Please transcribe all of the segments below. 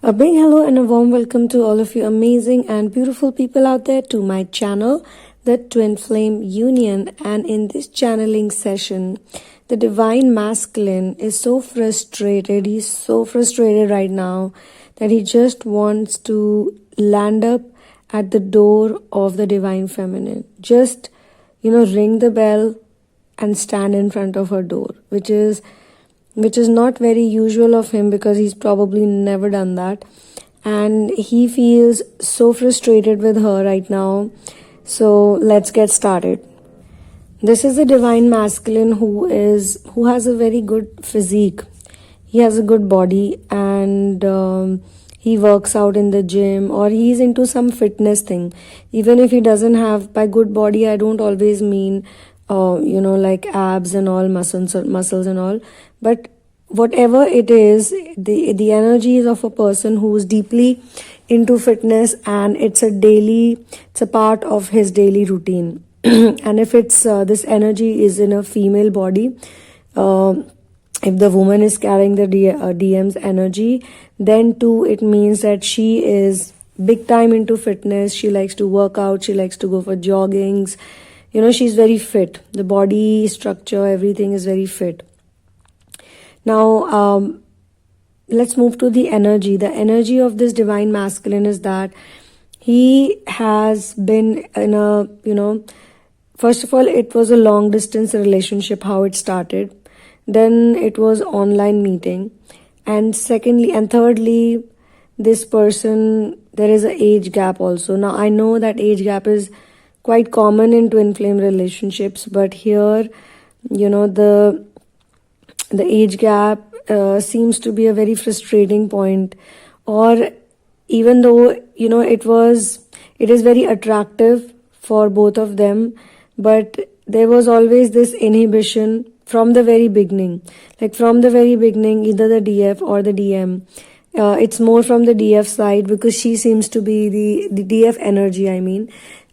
A big hello and a warm welcome to all of you amazing and beautiful people out there to my channel, the Twinflame Union. And in this channeling session, the Divine Masculine is so frustrated. He's so frustrated right now that he just wants to land up at the door of the Divine Feminine. Just, ring the bell and stand in front of her door, which is not very usual of him because he's probably never done that, and he feels so frustrated with her right now. So let's get started. This is the Divine Masculine who has a very good physique. He has a good body, and he works out in the gym, or he's into some fitness thing. Even if he doesn't have, by good body I don't always mean like abs and all, muscles and all, but whatever it is, the energy is of a person who's deeply into fitness, and it's a part of his daily routine. And if it's this energy is in a female body, if the woman is carrying the DM's energy, then too it means that she is big time into fitness. She likes to work out, she likes to go for joggings. She's very fit. The body structure, everything is very fit. Now, let's move to the energy. The energy of this Divine Masculine is that he has been in a, first of all, it was a long distance relationship, how it started. Then it was online meeting. And secondly, and thirdly, this person, there is an age gap also. Now, I know that age gap is quite common in twin flame relationships, but here, the age gap seems to be a very frustrating point. Or even though it is very attractive for both of them, but there was always this inhibition from the very beginning. Like from the very beginning, either the DF or the DM, it's more from the DF side, because she seems to be the DF energy,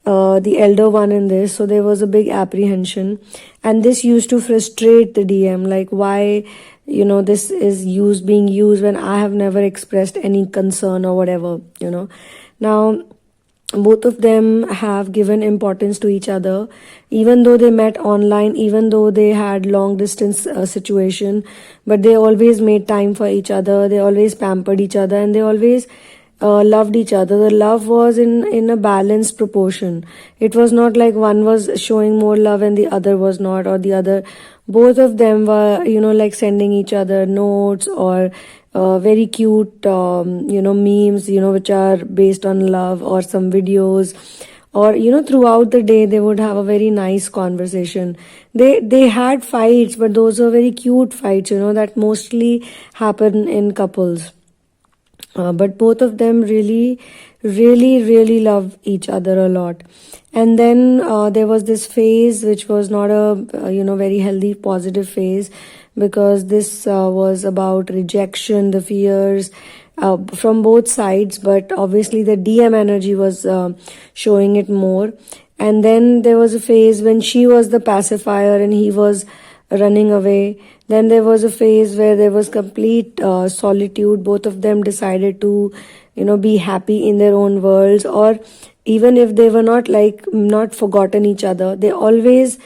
the elder one in this. So there was a big apprehension, and this used to frustrate the DM, like why this is being used when I have never expressed any concern or whatever. Now both of them have given importance to each other, even though they met online, even though they had long distance situation, but they always made time for each other. They always pampered each other, and they always loved each other. The love was in a balanced proportion. It was not like one was showing more love and the other was not, or the other. Both of them were, like sending each other notes or very cute, memes, which are based on love, or some videos, or, throughout the day they would have a very nice conversation. They had fights, but those are very cute fights, that mostly happen in couples. But both of them really, really, really love each other a lot. And then there was this phase which was not a very healthy, positive phase, because this was about rejection, the fears from both sides. But obviously the DM energy was showing it more. And then there was a phase when she was the pacifier and he was running away. Then there was a phase where there was complete solitude. Both of them decided to, be happy in their own worlds, or even if they were not forgotten each other, they always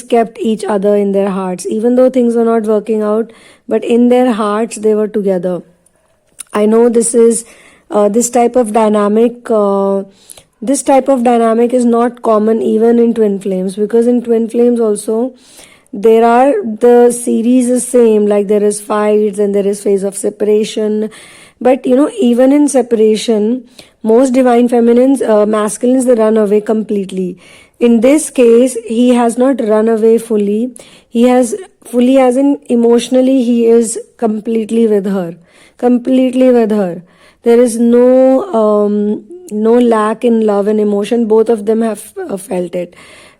kept each other in their hearts, even though things were not working out, but in their hearts they were together. I know this is this type of dynamic is not common even in twin flames, because in twin flames also the series is same, like there is fights and there is phase of separation. But even in separation, most divine feminines, masculines, they run away completely. In this case, he has not run away fully. He has fully, as in emotionally, he is completely with her. There is no lack in love and emotion. Both of them have felt it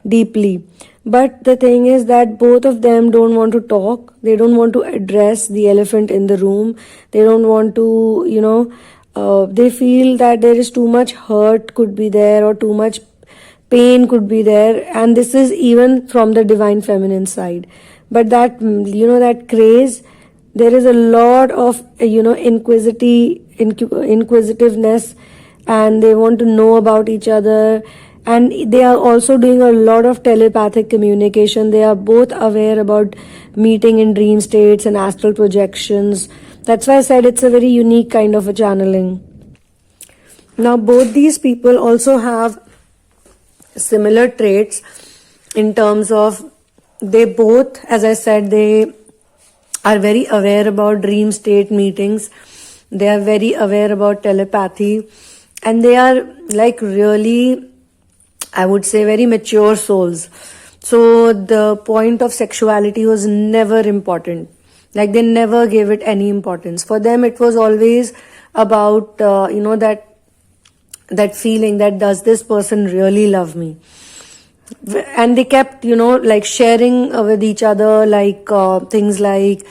deeply. But the thing is that both of them don't want to talk. They don't want to address the elephant in the room. They don't want to, they feel that there is too much hurt could be there, or too much pain could be there. And this is even from the divine feminine side. But that, that craze, There is a lot of inquisitiveness, and they want to know about each other, and they are also doing a lot of telepathic communication. They are both aware about meeting in dream states and astral projections. That's why I said it's a very unique kind of a channeling. Now both these people also have similar traits in terms of, they both, as I said, they are very aware about dream state meetings. They are very aware about telepathy, and they are like really, I would say, very mature souls. So the point of sexuality was never important. Like they never gave it any importance. For them it was always about that feeling that, does this person really love me? And they kept like sharing with each other, like things like,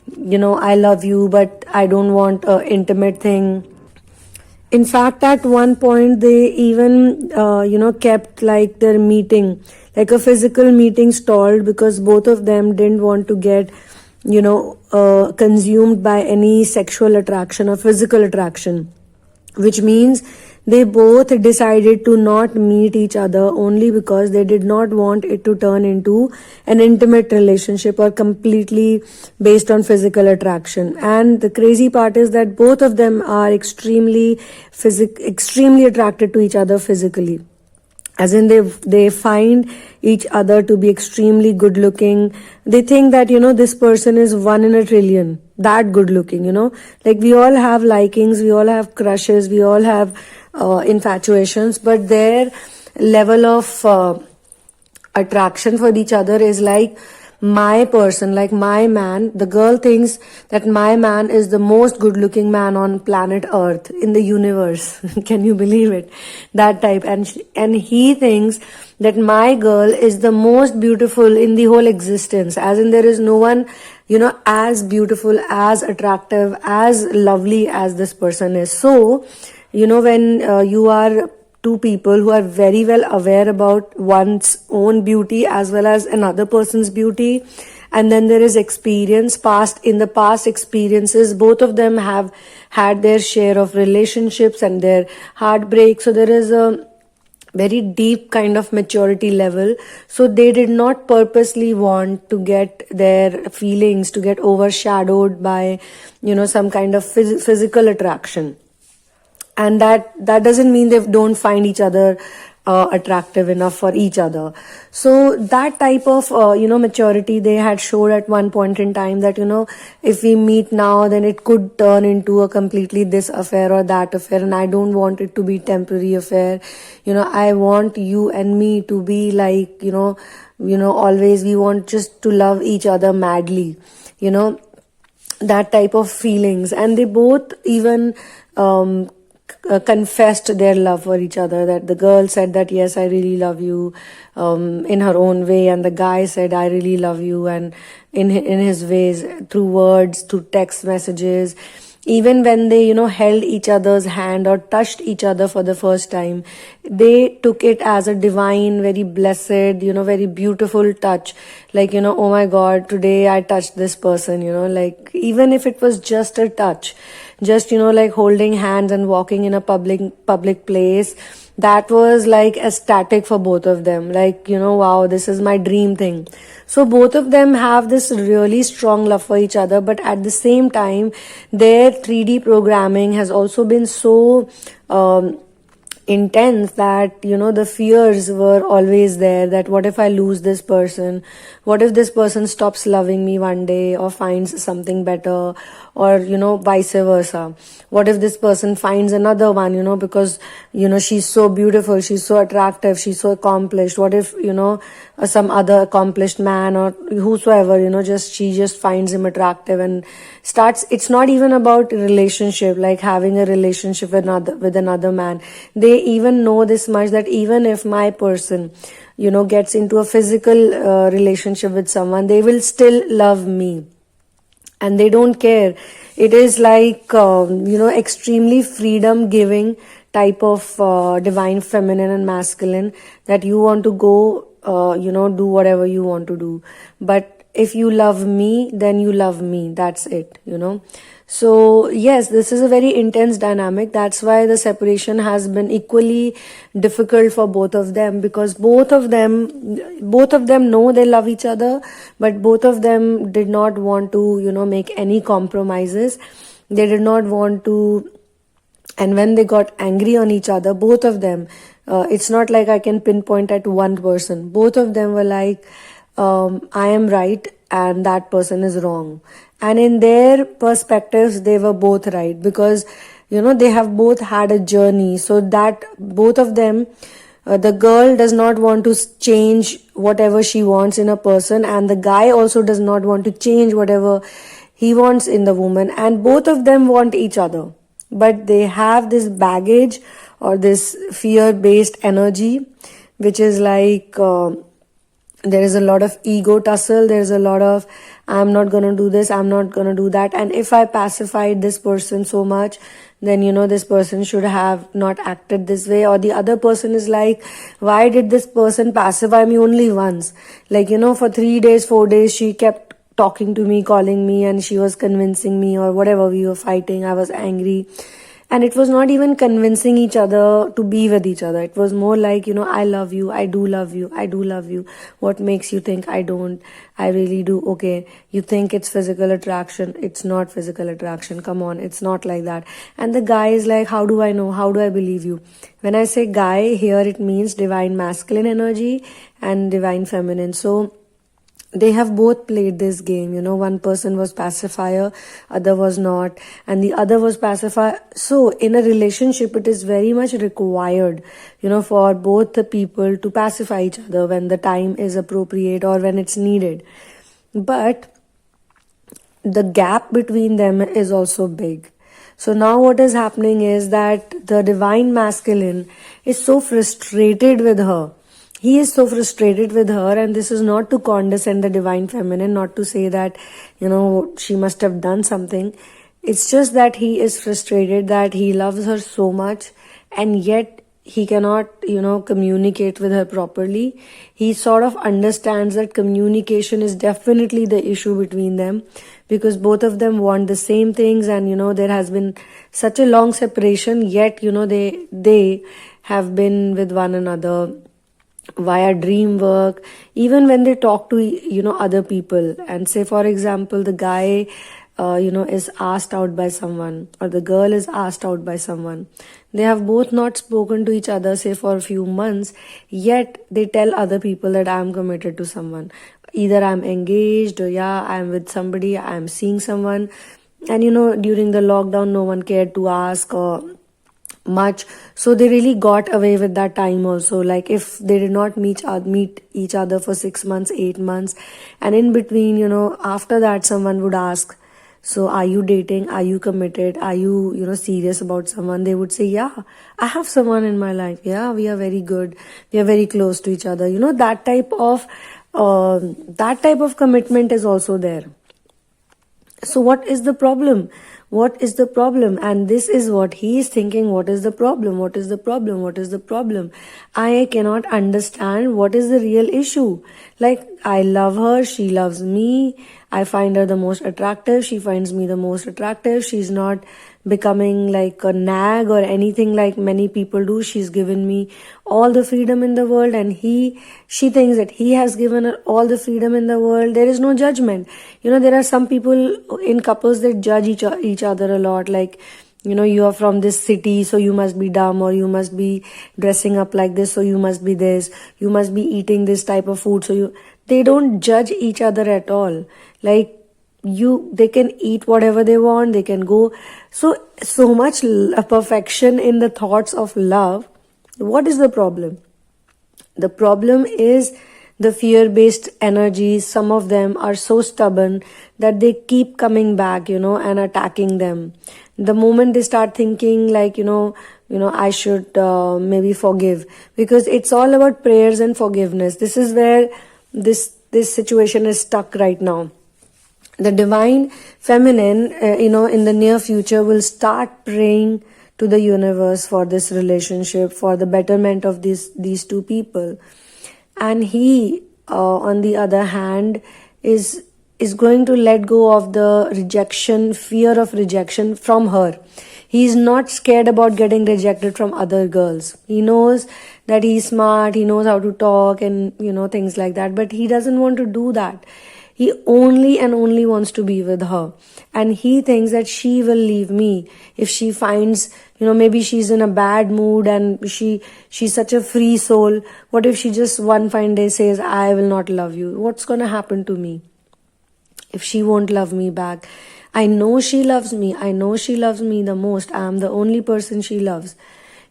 I love you, but I don't want an intimate thing. In fact, at one point they even kept like their meeting, like a physical meeting, stalled because both of them didn't want to get consumed by any sexual attraction or physical attraction, which means they both decided to not meet each other only because they did not want it to turn into an intimate relationship or completely based on physical attraction. And the crazy part is that both of them are extremely attracted to each other physically. As in they find each other to be extremely good looking. They think that, this person is 1 in a trillion, that good looking, like we all have likings, we all have crushes, we all have infatuations, but their level of attraction for each other is like, my person, like my man, the girl thinks that my man is the most good looking man on planet Earth, in the universe. Can you believe it? That type. And he thinks that my girl is the most beautiful in the whole existence, as in there is no one as beautiful, as attractive, as lovely as this person is. So when you are two people who are very well aware about one's own beauty as well as another person's beauty, and then there is experience, in the past experiences, both of them have had their share of relationships and their heartbreak, so there is a very deep kind of maturity level. So they did not purposely want to get their feelings to get overshadowed by some kind of physical attraction. And that doesn't mean they don't find each other attractive enough for each other. So that type of maturity they had showed at one point in time, that if we meet now, then it could turn into a completely this affair or that affair, and I don't want it to be temporary affair. I want you and me to be like always, we want just to love each other madly, that type of feelings. And they both even confessed their love for each other, that the girl said that, yes, I really love you, in her own way, and the guy said, I really love you, and in his ways, through words, through text messages. Even when they held each other's hand or touched each other for the first time, they took it as a divine, very blessed, very beautiful touch, like oh my God, today I touched this person, like even if it was just a touch, just like holding hands and walking in a public place, that was like ecstatic for both of them, like wow, this is my dream thing. So both of them have this really strong love for each other, but at the same time their 3D programming has also been so intense that the fears were always there, that what if I lose this person, what if this person stops loving me one day or finds something better, or vice versa, what if this person finds another one, because she's so beautiful, she's so attractive, she's so accomplished, what if some other accomplished man or whosoever she just finds him attractive and starts. It's not even about relationship, like having a relationship with another man. They even know this much, that even if my person gets into a physical relationship with someone, they will still love me, and they don't care. It is like extremely freedom giving type of divine feminine and masculine, that you want to go do whatever you want to do, but if you love me, then you love me. That's it, So yes, this is a very intense dynamic. That's why the separation has been equally difficult for both of them, because both of them know they love each other, but both of them did not want to, make any compromises. They did not want to. And when they got angry on each other, both of them, it's not like I can pinpoint at one person. Both of them were like, I am right and that person is wrong. And in their perspectives, they were both right, because, they have both had a journey. So that both of them, the girl does not want to change whatever she wants in a person, and the guy also does not want to change whatever he wants in the woman. And both of them want each other, but they have this baggage or this fear-based energy, which is like, there is a lot of ego tussle. There's a lot of, I'm not going to do this, I'm not going to do that. And if I pacified this person so much, then, this person should have not acted this way. Or the other person is like, why did this person pacify me only once? Like, for 3 days, 4 days, she kept talking to me, calling me, and she was convincing me, or whatever, we were fighting, I was angry. And it was not even convincing each other to be with each other. It was more like, I love you, I do love you, I do love you. What makes you think I don't? I really do. Okay, you think it's physical attraction. It's not physical attraction. Come on, it's not like that. And the guy is like, how do I know? How do I believe you? When I say guy, here it means divine masculine energy and divine feminine. So they have both played this game, one person was pacifier, other was not, and the other was pacifier. So in a relationship, it is very much required, for both the people to pacify each other when the time is appropriate or when it's needed. But the gap between them is also big. So now what is happening is that the divine masculine is so frustrated with her. He is so frustrated with her, and this is not to condescend the divine feminine, not to say that, she must have done something. It's just that he is frustrated that he loves her so much, and yet he cannot, communicate with her properly. He sort of understands that communication is definitely the issue between them, because both of them want the same things, and, there has been such a long separation, yet, they have been with one another via dream work, even when they talk to, other people. And say, for example, the guy, is asked out by someone, or the girl is asked out by someone. They have both not spoken to each other, say, for a few months, yet they tell other people that I'm committed to someone. Either I'm engaged, or I'm with somebody, I'm seeing someone. And, during the lockdown, no one cared to ask or much, so they really got away with that time also. Like, if they did not meet each other for 6 months, 8 months, and in between, after that, someone would ask, so are you dating, are you committed, are you serious about someone? They would say, yeah, I have someone in my life, yeah, we are very good, we are very close to each other. That type of commitment is also there. So what is the problem? What is the problem? And this is what he is thinking. What is the problem? What is the problem? What is the problem? I cannot understand what is the real issue. Like, I love her, she loves me, I find her the most attractive, she finds me the most attractive. She's not becoming like a nag or anything like many people do. She's given me all the freedom in the world, and she thinks that he has given her all the freedom in the world. There is no judgment. There are some people in couples that judge each other a lot, like, you are from this city, so you must be dumb, or you must be dressing up like this, so you must be this, you must be eating this type of food, they don't judge each other at all. Like, they can eat whatever they want, they can go. So much perfection in the thoughts of love. What is the problem? The problem is the fear-based energies. Some of them are so stubborn that they keep coming back, and attacking them. The moment they start thinking like, I should maybe forgive, because it's all about prayers and forgiveness. This is where this situation is stuck right now. The divine feminine, in the near future will start praying to the universe for this relationship, for the betterment of these two people. And he, on the other hand, is going to let go of the rejection, fear of rejection from her. He's not scared about getting rejected from other girls. He knows that he's smart, he knows how to talk and things like that, but he doesn't want to do that. He only and only wants to be with her, and he thinks that she will leave me if she finds, maybe she's in a bad mood and she's such a free soul. What if she just one fine day says, I will not love you? What's gonna happen to me if she won't love me back? I know she loves me. I know she loves me the most. I am the only person she loves.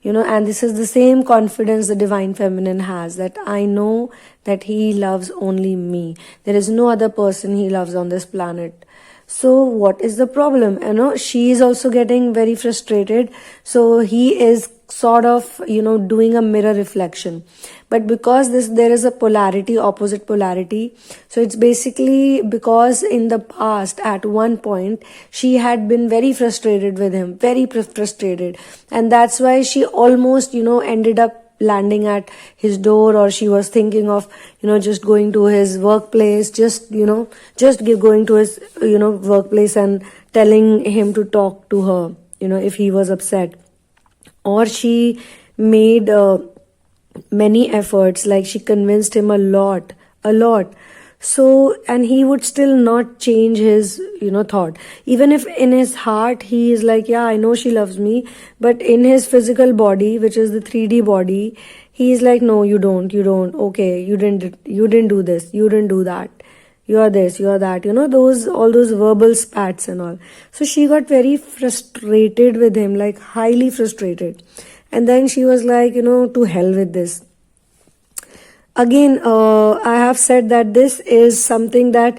And this is the same confidence the divine feminine has, that I know that he loves only me. There is no other person he loves on this planet. So what is the problem? She is also getting very frustrated. So he is sort of, doing a mirror reflection. But because there is a polarity, opposite polarity. So it's basically because in the past, at one point, she had been very frustrated with him, very frustrated. And that's why she almost, ended up landing at his door, or she was thinking of, just going to his workplace, going to his, workplace and telling him to talk to her, if he was upset. Or she made many efforts, like she convinced him a lot. So, and he would still not change his, thought. Even if in his heart he is like, yeah, I know she loves me, but in his physical body, which is the 3D body, he is like, no, you don't. Okay, you didn't do this, you didn't do that. You're this, you're that, all those verbal spats and all. So she got very frustrated with him, like highly frustrated. And then she was like, to hell with this. Again, I have said that this is something that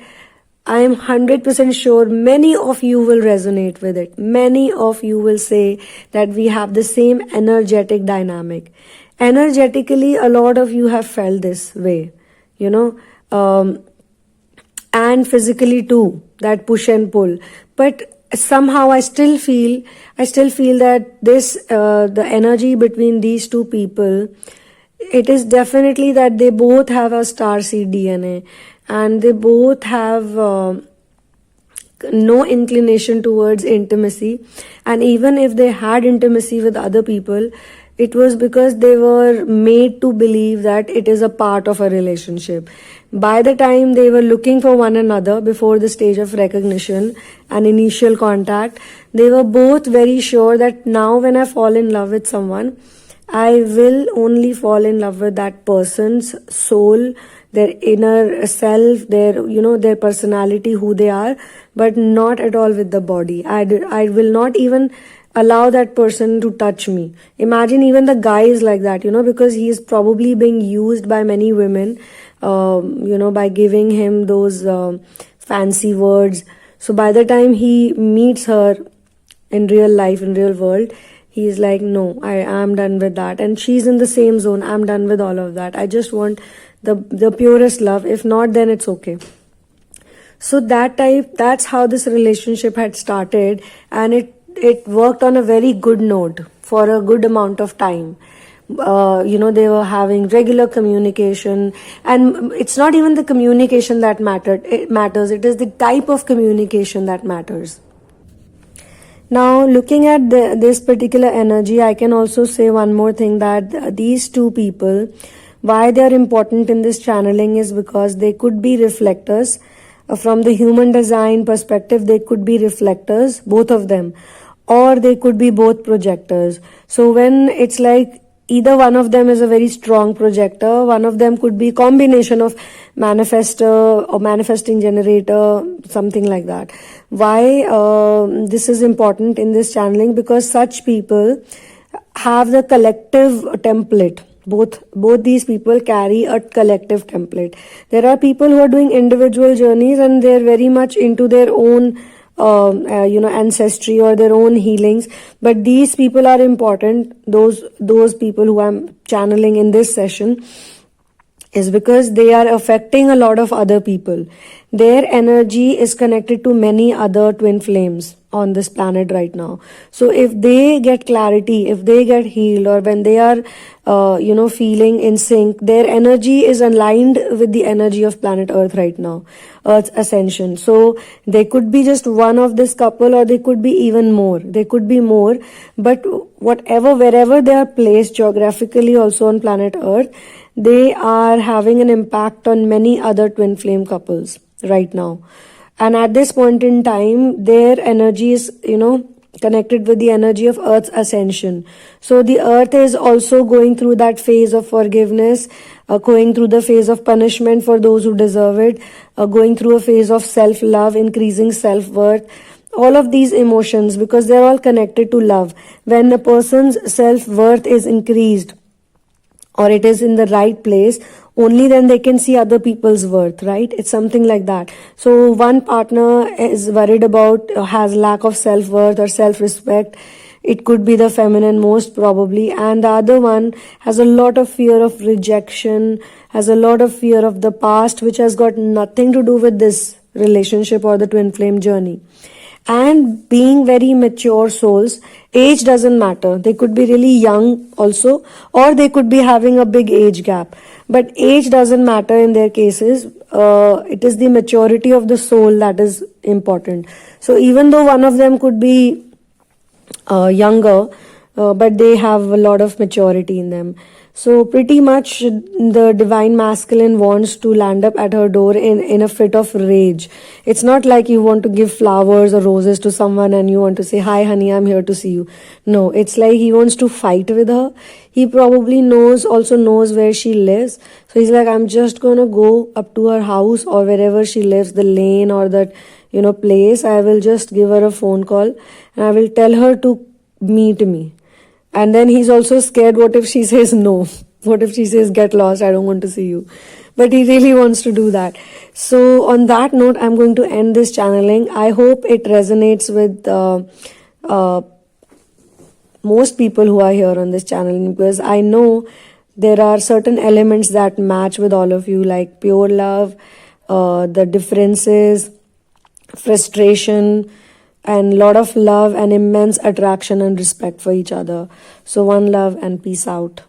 I am 100% sure many of you will resonate with it. Many of you will say that we have the same energetic dynamic. Energetically, a lot of you have felt this way, and physically too, that push and pull. But somehow I still feel that this, the energy between these two people, it is definitely that they both have a starseed DNA, and they both have no inclination towards intimacy. And even if they had intimacy with other people, it was because they were made to believe that it is a part of a relationship. By the time they were looking for one another, before the stage of recognition and initial contact, they were both very sure that now when I fall in love with someone, I will only fall in love with that person's soul, their inner self, their personality, who they are, but not at all with the body. I will not even allow that person to touch me. Imagine even the guy is like that, because he is probably being used by many women, by giving him those fancy words. So by the time he meets her in real life, in real world, he is like, no, I am done with that. And she's in the same zone. I'm done with all of that. I just want the purest love. If not, then it's okay. So that's how this relationship had started, and it worked on a very good note for a good amount of time. They were having regular communication, and it's not even the communication that matters. It is the type of communication that matters. Now, looking at this particular energy, I can also say one more thing, that these two people, why they are important in this channeling is because they could be reflectors. From the human design perspective, they could be reflectors, both of them, or they could be both projectors. So when it's like either one of them is a very strong projector, one of them could be combination of manifestor or manifesting generator, something like that. Why this is important in this channeling? Because such people have the collective template. Both these people carry a collective template. There are people who are doing individual journeys and they're very much into their own ancestry or their own healings, but these people are important. Those people who I'm channeling in this session, is because they are affecting a lot of other people. Their energy is connected to many other twin flames on this planet right now. So if they get clarity, if they get healed, or when they are, feeling in sync, their energy is aligned with the energy of planet Earth right now, Earth's ascension. So they could be just one of this couple, or they could be even more. They could be more, but wherever they are placed geographically also on planet Earth, they are having an impact on many other twin flame couples right now. And at this point in time, their energy is, connected with the energy of Earth's ascension. So the Earth is also going through that phase of forgiveness, going through the phase of punishment for those who deserve it, going through a phase of self-love, increasing self-worth. All of these emotions, because they're all connected to love. When a person's self-worth is increased, or it is in the right place, only then they can see other people's worth, right? It's something like that. So one partner is worried about, has lack of self-worth or self-respect. It could be the feminine most probably. And the other one has a lot of fear of rejection, has a lot of fear of the past, which has got nothing to do with this relationship or the twin flame journey. And being very mature souls, age doesn't matter. They could be really young also, or they could be having a big age gap. But age doesn't matter in their cases. It is the maturity of the soul that is important. So even though one of them could be younger, but they have a lot of maturity in them. So pretty much the divine masculine wants to land up at her door in a fit of rage. It's not like you want to give flowers or roses to someone and you want to say, hi honey, I'm here to see you. No, it's like he wants to fight with her. He probably also knows where she lives. So he's like, I'm just going to go up to her house or wherever she lives, the lane or that, place. I will just give her a phone call and I will tell her to meet me. And then he's also scared, what if she says no? What if she says, get lost, I don't want to see you? But he really wants to do that. So on that note, I'm going to end this channeling. I hope it resonates with most people who are here on this channeling, because I know there are certain elements that match with all of you, like pure love, the differences, frustration, and lot of love and immense attraction and respect for each other. So one love and peace out.